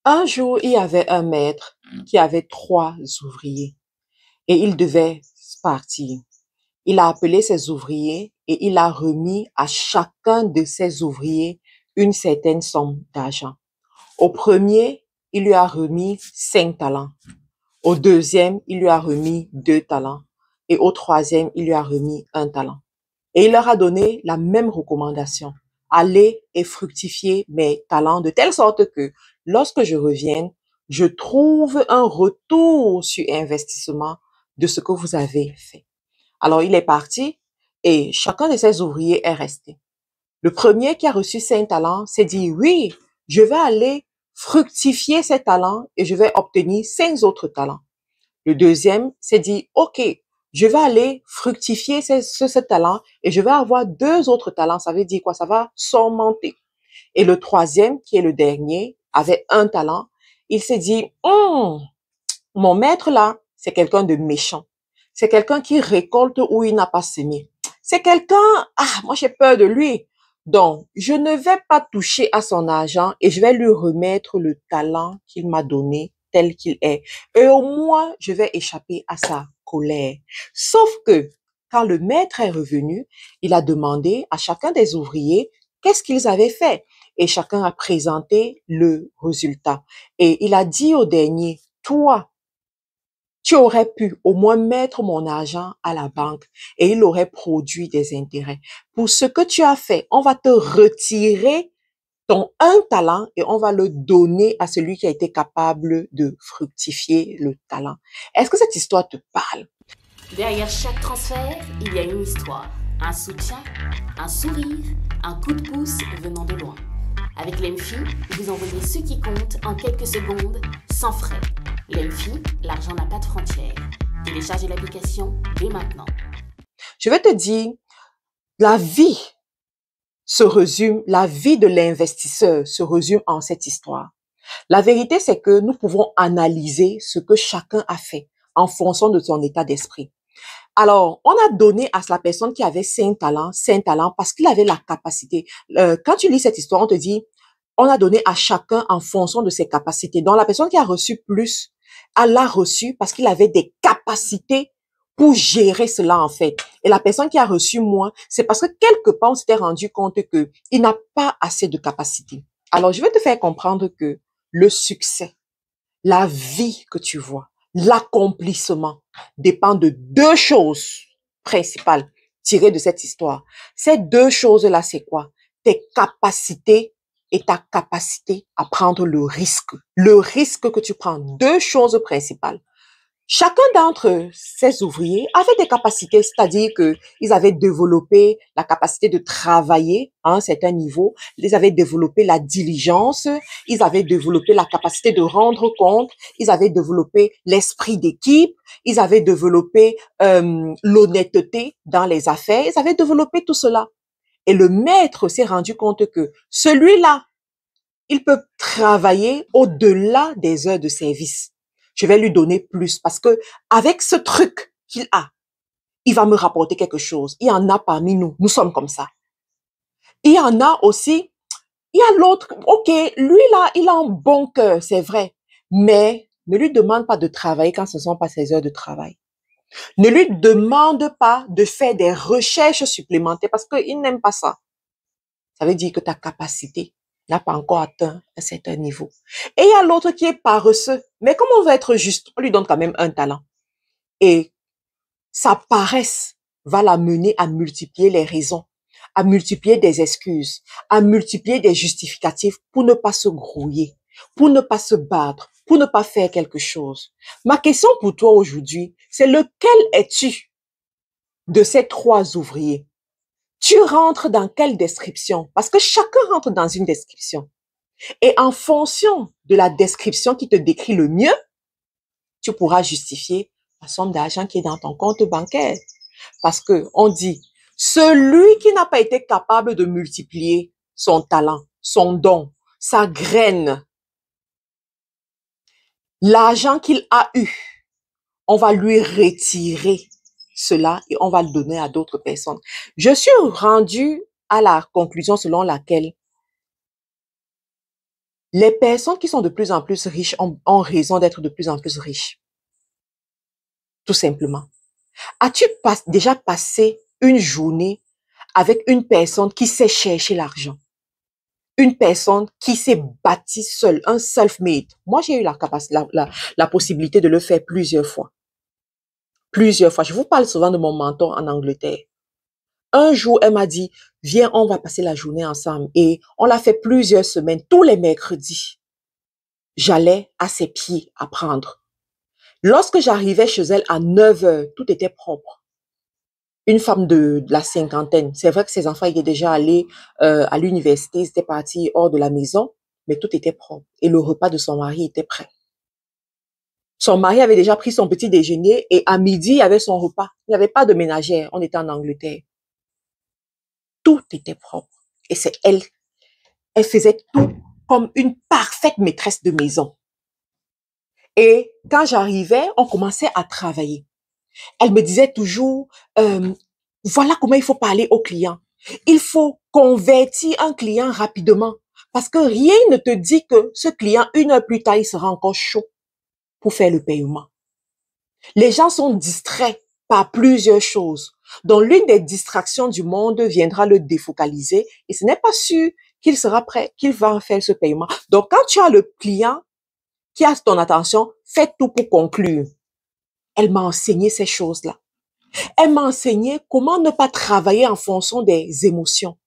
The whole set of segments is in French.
Un jour, il y avait un maître qui avait 3 ouvriers et il devait partir. Il a appelé ses ouvriers et il a remis à chacun de ses ouvriers une certaine somme d'argent. Au premier, il lui a remis 5 talents. Au deuxième, il lui a remis 2 talents. Et au troisième, il lui a remis 1 talent. Et il leur a donné la même recommandation. Allez et fructifiez mes talents de telle sorte que lorsque je revienne, je trouve un retour sur investissement de ce que vous avez fait. Alors, il est parti et chacun de ses ouvriers est resté. Le premier qui a reçu 5 talents s'est dit, oui, je vais aller fructifier ces talents et je vais obtenir 5 autres talents. Le deuxième s'est dit, OK, je vais aller fructifier ce talent et je vais avoir 2 autres talents. Ça veut dire quoi? Ça va s'augmenter. Et le troisième, qui est le dernier, avait 1 talent. Il s'est dit, mon maître là, c'est quelqu'un de méchant. C'est quelqu'un qui récolte où il n'a pas semé. C'est quelqu'un, moi j'ai peur de lui. Donc, je ne vais pas toucher à son argent et je vais lui remettre le talent qu'il m'a donné tel qu'il est. Et au moins, je vais échapper à sa colère. Sauf que, quand le maître est revenu, il a demandé à chacun des ouvriers qu'est-ce qu'ils avaient fait. Et chacun a présenté le résultat. Et il a dit au dernier, toi, tu aurais pu au moins mettre mon argent à la banque et il aurait produit des intérêts. Pour ce que tu as fait, on va te retirer ton 1 talent et on va le donner à celui qui a été capable de fructifier le talent. Est-ce que cette histoire te parle? Derrière chaque transfert, il y a une histoire, un soutien, un sourire, un coup de pouce venant de loin. Avec l'Emfi, vous envoyez ce qui compte en quelques secondes, sans frais. L'Emfi, l'argent n'a pas de frontières. Téléchargez l'application dès maintenant. Je vais te dire, la vie de l'investisseur se résume en cette histoire. La vérité, c'est que nous pouvons analyser ce que chacun a fait en fonction de son état d'esprit. Alors, on a donné à la personne qui avait 5 talents parce qu'il avait la capacité. Quand tu lis cette histoire, on te dit, on a donné à chacun en fonction de ses capacités. Donc, la personne qui a reçu plus, elle l'a reçu parce qu'il avait des capacités pour gérer cela, en fait. Et la personne qui a reçu moins, c'est parce que quelque part, on s'était rendu compte que il n'a pas assez de capacités. Alors, je vais te faire comprendre que le succès, la vie que tu vois, l'accomplissement dépend de 2 choses principales tirées de cette histoire. Ces 2 choses-là, c'est quoi? Tes capacités et ta capacité à prendre le risque. Le risque que tu prends, 2 choses principales. Chacun d'entre ces ouvriers avait des capacités, c'est-à-dire que ils avaient développé la capacité de travailler à un certain niveau, ils avaient développé la diligence, ils avaient développé la capacité de rendre compte, ils avaient développé l'esprit d'équipe, ils avaient développé l'honnêteté dans les affaires, ils avaient développé tout cela. Et le maître s'est rendu compte que celui-là, il peut travailler au-delà des heures de service. Je vais lui donner plus parce que avec ce truc qu'il a, il va me rapporter quelque chose. Il y en a parmi nous. Nous sommes comme ça. Il y en a aussi, il y a l'autre. OK, lui là, il a un bon cœur, c'est vrai. Mais ne lui demande pas de travailler quand ce ne sont pas ses heures de travail. Ne lui demande pas de faire des recherches supplémentaires parce qu'il n'aime pas ça. Ça veut dire que ta capacité n'a pas encore atteint un certain niveau. Et il y a l'autre qui est paresseux. Mais comment on va être juste? On lui donne quand même un talent. Et sa paresse va l'amener à multiplier les raisons, à multiplier des excuses, à multiplier des justificatifs pour ne pas se grouiller, pour ne pas se battre, pour ne pas faire quelque chose. Ma question pour toi aujourd'hui, c'est lequel es-tu de ces 3 ouvriers? Tu rentres dans quelle description? Parce que chacun rentre dans une description. Et en fonction de la description qui te décrit le mieux, tu pourras justifier la somme d'argent qui est dans ton compte bancaire. Parce que on dit, celui qui n'a pas été capable de multiplier son talent, son don, sa graine, l'argent qu'il a eu, on va lui retirer cela et on va le donner à d'autres personnes. Je suis rendue à la conclusion selon laquelle Les personnes qui sont de plus en plus riches ont raison d'être de plus en plus riches. Tout simplement. As-tu déjà passé une journée avec une personne qui sait chercher l'argent? Une personne qui s'est bâtie seule, un self-made. Moi, j'ai eu la possibilité de le faire plusieurs fois. Plusieurs fois. Je vous parle souvent de mon mentor en Angleterre. Un jour, elle m'a dit, viens, on va passer la journée ensemble. Et on l'a fait plusieurs semaines, tous les mercredis. J'allais à ses pieds apprendre. Lorsque j'arrivais chez elle à 9 heures, tout était propre. Une femme de la cinquantaine. C'est vrai que ses enfants étaient déjà allés à l'université, ils étaient partis hors de la maison, mais tout était propre. Et le repas de son mari était prêt. Son mari avait déjà pris son petit déjeuner et à midi, il y avait son repas. Il n'y avait pas de ménagère. On était en Angleterre. Tout était propre. Et c'est elle. Elle faisait tout comme une parfaite maîtresse de maison. Et quand j'arrivais, on commençait à travailler. Elle me disait toujours, voilà comment il faut parler au client. Il faut convertir un client rapidement parce que rien ne te dit que ce client, 1 heure plus tard, il sera encore chaud pour faire le paiement. Les gens sont distraits par plusieurs choses. Donc, l'une des distractions du monde viendra le défocaliser et ce n'est pas sûr qu'il sera prêt, qu'il va faire ce paiement. Donc, quand tu as le client qui a ton attention, fais tout pour conclure. Elle m'a enseigné ces choses-là. Elle m'a enseigné comment ne pas travailler en fonction des émotions.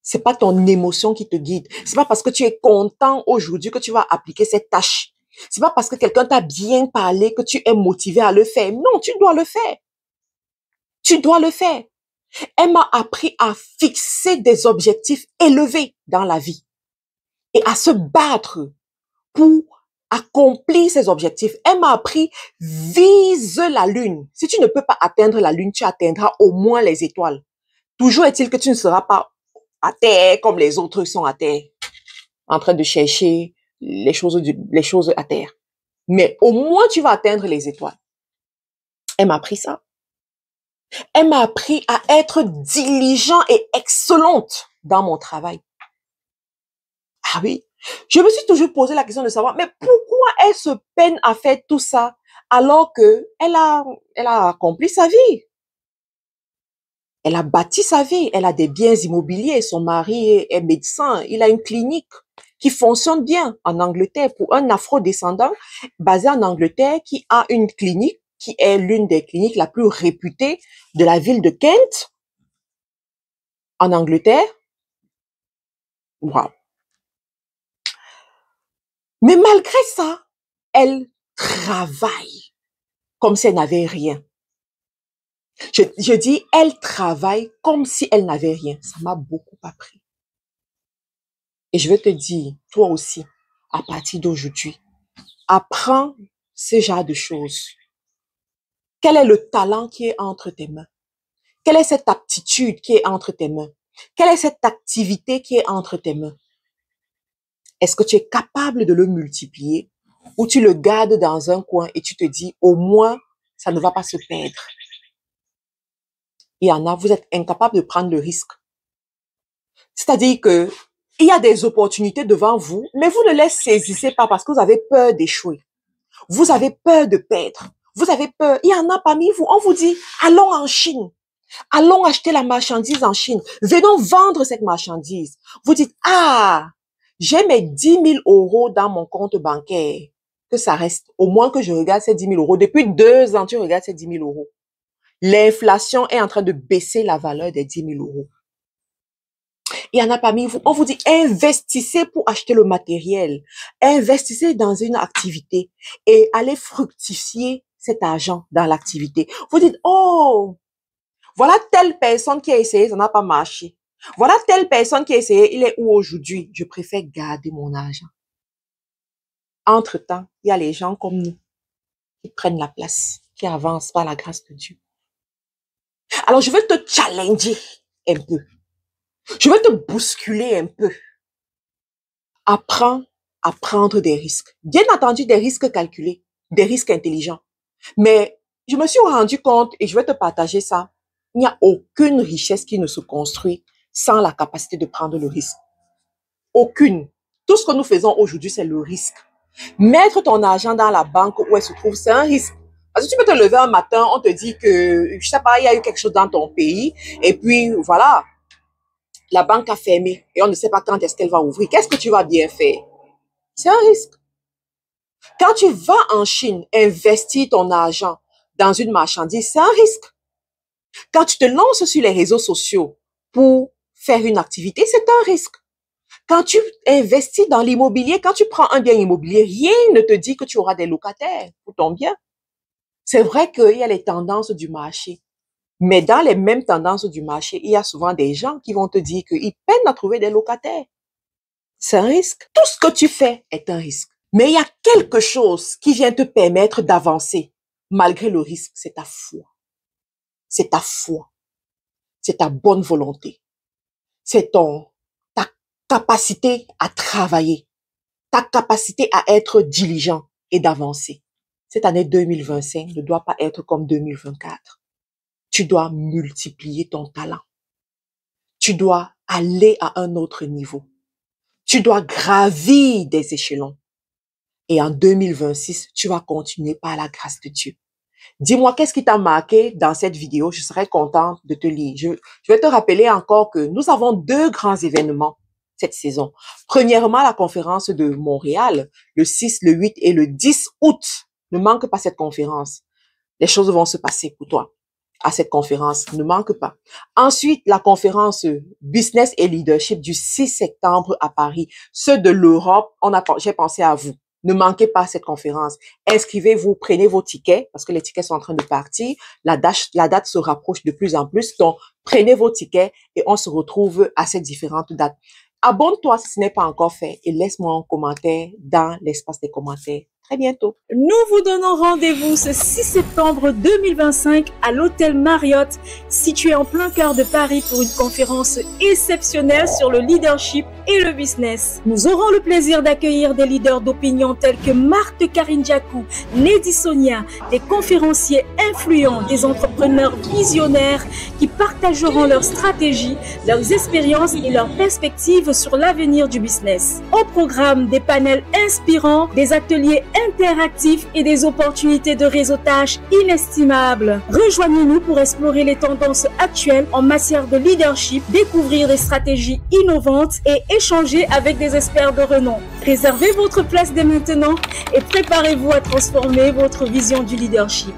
C'est pas ton émotion qui te guide. C'est pas parce que tu es content aujourd'hui que tu vas appliquer cette tâche. C'est pas parce que quelqu'un t'a bien parlé que tu es motivé à le faire. Non, tu dois le faire. Tu dois le faire. Elle m'a appris à fixer des objectifs élevés dans la vie et à se battre pour accomplir ces objectifs. Elle m'a appris, vise la lune. Si tu ne peux pas atteindre la lune, tu atteindras au moins les étoiles. Toujours est-il que tu ne seras pas à terre comme les autres sont à terre, en train de chercher les choses à terre. Mais au moins, tu vas atteindre les étoiles. Elle m'a appris ça. Elle m'a appris à être diligent et excellente dans mon travail. Ah oui. Je me suis toujours posé la question de savoir, mais pourquoi elle se peine à faire tout ça alors que elle a accompli sa vie? Elle a bâti sa vie, elle a des biens immobiliers, son mari est médecin, il a une clinique qui fonctionne bien en Angleterre pour un afro-descendant basé en Angleterre qui a une clinique qui est l'une des cliniques la plus réputée de la ville de Kent en Angleterre. Wow. Mais malgré ça, elle travaille comme si elle n'avait rien. Je dis, elle travaille comme si elle n'avait rien. Ça m'a beaucoup appris. Et je veux te dire, toi aussi, à partir d'aujourd'hui, apprends ce genre de choses. Quel est le talent qui est entre tes mains? Quelle est cette aptitude qui est entre tes mains? Quelle est cette activité qui est entre tes mains? Est-ce que tu es capable de le multiplier ou tu le gardes dans un coin et tu te dis, au moins, ça ne va pas se perdre? Il y en a, vous êtes incapable de prendre le risque. C'est-à-dire que il y a des opportunités devant vous, mais vous ne les saisissez pas parce que vous avez peur d'échouer. Vous avez peur de perdre. Vous avez peur. Il y en a parmi vous, on vous dit, allons en Chine. Allons acheter la marchandise en Chine. Venons vendre cette marchandise. Vous dites, ah, j'ai mes 10 000 € dans mon compte bancaire. Que ça reste. Au moins que je regarde ces 10 000 €. Depuis 2 ans, tu regardes ces 10 000 €. L'inflation est en train de baisser la valeur des 10 000 €. Il y en a parmi vous, on vous dit investissez pour acheter le matériel, investissez dans une activité et allez fructifier cet argent dans l'activité. Vous dites, oh, voilà telle personne qui a essayé, ça n'a pas marché. Voilà telle personne qui a essayé, il est où aujourd'hui? Je préfère garder mon argent. Entre-temps, il y a les gens comme nous qui prennent la place, qui avancent par la grâce de Dieu. Alors, je veux te challenger un peu. Je veux te bousculer un peu. Apprends à prendre des risques. Bien entendu, des risques calculés, des risques intelligents. Mais je me suis rendu compte, et je vais te partager ça, il n'y a aucune richesse qui ne se construit sans la capacité de prendre le risque. Aucune. Tout ce que nous faisons aujourd'hui, c'est le risque. Mettre ton argent dans la banque où elle se trouve, c'est un risque. Parce que tu peux te lever un matin, on te dit que, je sais pas, il y a eu quelque chose dans ton pays, et puis voilà, la banque a fermé, et on ne sait pas quand est-ce qu'elle va ouvrir. Qu'est-ce que tu vas bien faire? C'est un risque. Quand tu vas en Chine investir ton argent dans une marchandise, c'est un risque. Quand tu te lances sur les réseaux sociaux pour faire une activité, c'est un risque. Quand tu investis dans l'immobilier, quand tu prends un bien immobilier, rien ne te dit que tu auras des locataires pour ton bien. C'est vrai qu'il y a les tendances du marché, mais dans les mêmes tendances du marché, il y a souvent des gens qui vont te dire qu'ils peinent à trouver des locataires. C'est un risque. Tout ce que tu fais est un risque. Mais il y a quelque chose qui vient te permettre d'avancer malgré le risque, c'est ta foi. C'est ta foi. C'est ta bonne volonté. C'est ta capacité à travailler, ta capacité à être diligent et d'avancer. Cette année 2025 ne doit pas être comme 2024. Tu dois multiplier ton talent. Tu dois aller à un autre niveau. Tu dois gravir des échelons. Et en 2026, tu vas continuer par la grâce de Dieu. Dis-moi, qu'est-ce qui t'a marqué dans cette vidéo? Je serais contente de te lire. Je vais te rappeler encore que nous avons 2 grands événements cette saison. Premièrement, la conférence de Montréal, le 6, le 8 et le 10 août. Ne manque pas cette conférence. Les choses vont se passer pour toi à cette conférence. Ne manque pas. Ensuite, la conférence Business et Leadership du 6 septembre à Paris. Ceux de l'Europe, j'ai pensé à vous. Ne manquez pas cette conférence. Inscrivez-vous, prenez vos tickets parce que les tickets sont en train de partir. La date se rapproche de plus en plus. Donc, prenez vos tickets et on se retrouve à ces différentes dates. Abonne-toi si ce n'est pas encore fait et laisse-moi un commentaire dans l'espace des commentaires. Très bientôt. Nous vous donnons rendez-vous ce 6 septembre 2025 à l'hôtel Marriott, situé en plein cœur de Paris pour une conférence exceptionnelle sur le leadership et le business. Nous aurons le plaisir d'accueillir des leaders d'opinion tels que Marthe Karine Diakou, Lady Sonia, des conférenciers influents, des entrepreneurs visionnaires qui partageront leurs stratégies, leurs expériences et leurs perspectives sur l'avenir du business. Au programme, des panels inspirants, des ateliers interactifs et des opportunités de réseautage inestimables. Rejoignez-nous pour explorer les tendances actuelles en matière de leadership, découvrir des stratégies innovantes et échanger avec des experts de renom. Réservez votre place dès maintenant et préparez-vous à transformer votre vision du leadership.